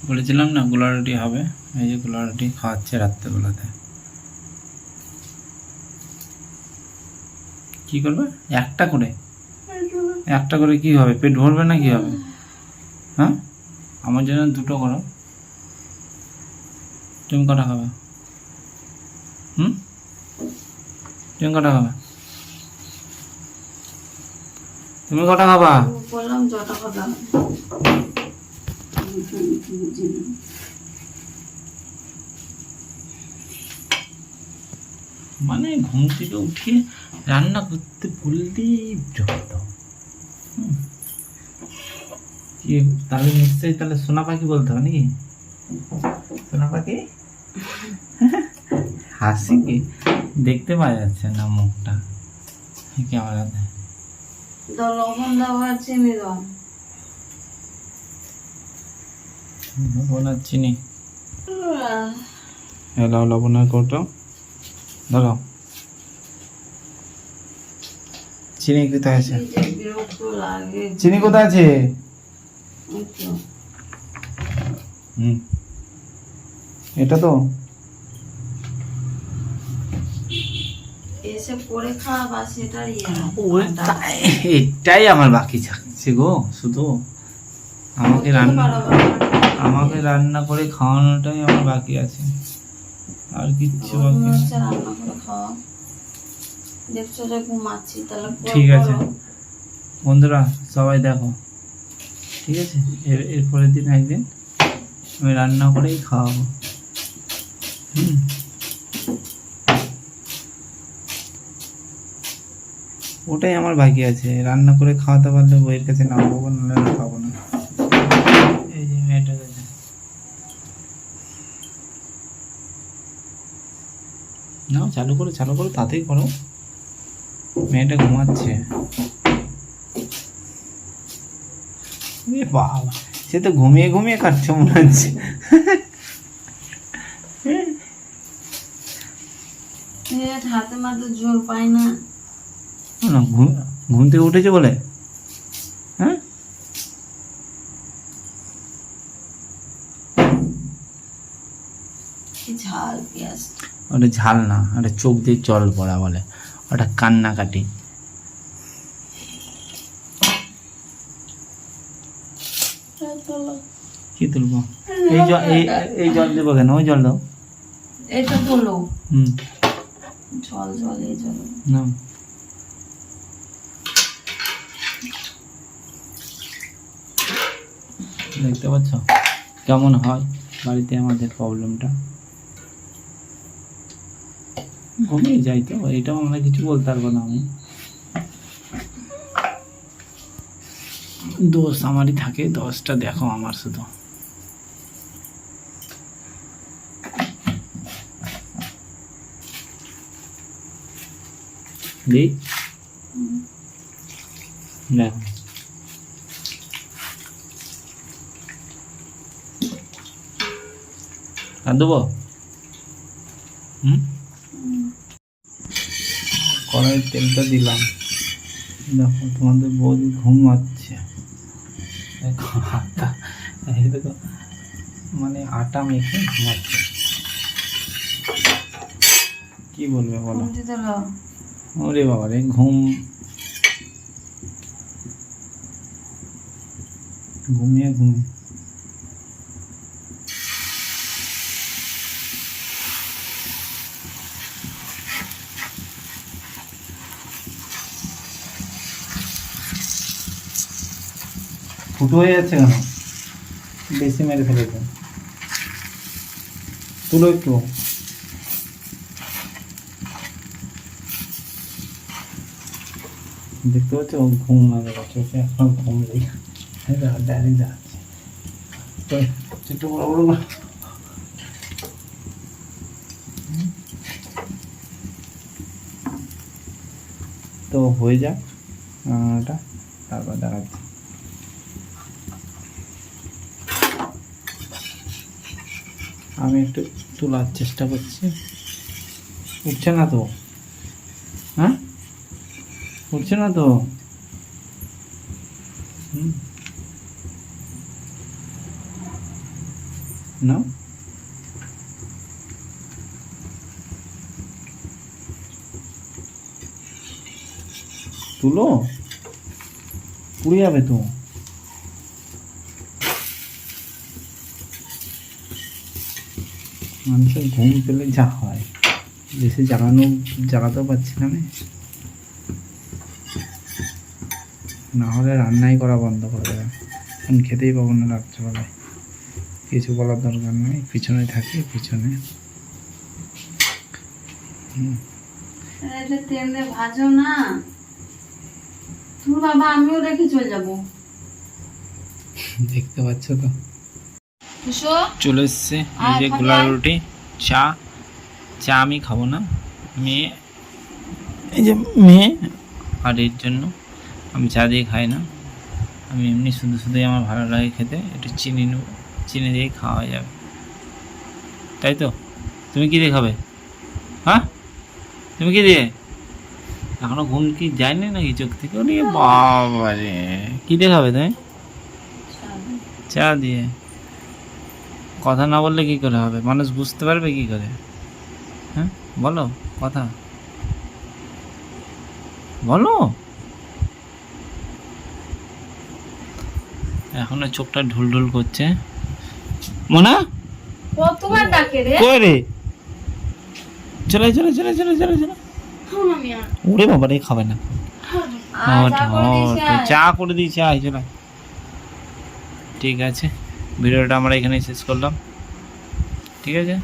বলেছিলাম না গোলা রুটি হবে, এই যে গোলা রুটি খাওয়াচ্ছে রাত্রেবেলাতে। কি করবে? একটা করে কি হবে? পেট ভরবে না কি হবে? হ্যাঁ, আমার জন্য দুটো করো। তুমি কটা খাবে? তুমি কটা খাবে? তুমি কটা খাবা? বললাম যটা কথা। মানে ঘুম থেকে উঠে রান্না করতে বললেই যত। তাহলে নিশ্চয়ই তাহলে সোনা পাখি বলতে হবে নাকি? সোনা পাখি হাসি কি দেখতে পাওয়া যাচ্ছে না মুখটা ক্যামেরাতে। লবণ দাও আর চিনি দাও। লবণ আর চিনি এলাও, লবণ আর কৌটো ধরো। চিনি কোথায় আছে? চিনি কোথায় আছে? এটা তো এসে পরে খাওয়া সেটার এটাই আমার বাকি থাকছে গো, শুধু আমাকে রান্না করে খাওয়ানোটাই আমার বাকি আছে, আর কিচ্ছু বাকি নেই। রান্না করে খাওয়া দেখছো যে ঘুমাচ্ছি, তাহলে ঠিক আছে বন্ধুরা সবাই দেখো, ঠিক আছে? এরপরের দিন একদিন আমি রান্না করেই খাওয়াবো। ওটাই আমার বাকি আছে, রান্না করে খাওয়াতে পারলে বইয়ের কাছে নামবো, নাহলে খাবো না। এই যে মেয়েটা কাছে নাও, চালু করো তাতেই করো। মেয়েটা ঘুমাচ্ছে। বাবা, সে তো ঘুমিয়ে কাটছে মনে হচ্ছে। হাতে মাঝে জোর পাই না। ঘুম থেকে উঠেছে বলে? হ্যাঁ, ঝাল পেঁয়াজ। ওটা ঝাল না, ওটা চোখ দিয়ে জল পড়া বলে, ওটা কান্নাকাটি। কি তুলবো? এই জল দেবো কেন? ওই জল দাও। এটা তোলো। জল এই জল না, দেখতে পাচ্ছ কেমন হয় বাড়িতে আমাদের প্রবলেমটা? ঘুমিয়ে যাই তো, এটাও আমরা কিছু বলতে পারবো না। আমি দোষ আমারই থাকে, দোষটা দেখো আমার শুধু। দেখো আর দেবো। কড়াইয়ের তেলটা দিলাম, দেখো তোমাদের বৌদি ঘুমাচ্ছে। দেখো আটা, দেখো মানে আটা মেখে ঘুমাচ্ছে। কি বলবে বলো? ওরে বাবা রে, ঘুমিয়ে ফুটো হয়ে যাচ্ছে কেন? বেশি মেরে ফেলেছে, তুলো একটু। দেখতে পাচ্ছ ও ঘুম লাগে, চোখে এখন ঘুম লেগে ডাইরেক্ট যাচ্ছে। একটু বড় তো হয়ে যাক রান্নাটা, তারপর দেখাচ্ছি। আমি একটু তোলার চেষ্টা করছি, উঠছে না তো। হ্যাঁ, উঠছে না তো। নাও। তুলো, পুড়ে যাবে তো। মানুষের ঘুম পেলে যা হয়, বেশি জাগাতেও পারছি না আমি, না হলে রান্নাই করা বন্ধ করে দেবে। এখন খেতেই পাবো না রাত্রেবেলায়। কিছু বলার দরকার নেই, পিছনে থাকি পিছনে। এটা তেলে ভাজো না তুমি বাবা, আমিও রেখে চলে যাবো। দেখতে পাচ্ছ তো, এসো। চলে এসছে এই আর যে খাবে গোলা আর? রুটি, চা। চা আমি খাবো না, মেয়ে, এই যে মেয়ে, আর এর জন্য আমি চা দিয়ে খাই না। আমি এমনি শুধু শুধুই আমার ভালো লাগে খেতে, একটু চিনি নেব, চিনি দিয়েই খাওয়া যাবে, তাই তো? তুমি কি দিয়ে খাবে? হ্যাঁ, তুমি কি দিয়ে? এখনো ঘুম কি যায়নি নাকি চোখ থেকে? ওরে বাবা রে, কি দিয়ে খাবে তুমি? চা দিয়ে। কথা না বললে কি করে হবে? মানুষ বুঝতে পারবে কি করে? হ্যাঁ বলো কথা, বলো। এখনো চোখটা ঢুলঢুল করছে। মোনা কতবার ডাকে রে? কই রে? চলে চলে চলে চলে চলে চলে। ওরে বাবা রে, খাবে না। চা করে দিয়েছি, আয় চলে। ঠিক আছে, ভিডিওটা আমরা এখানেই শেষ করলাম, ঠিক আছে।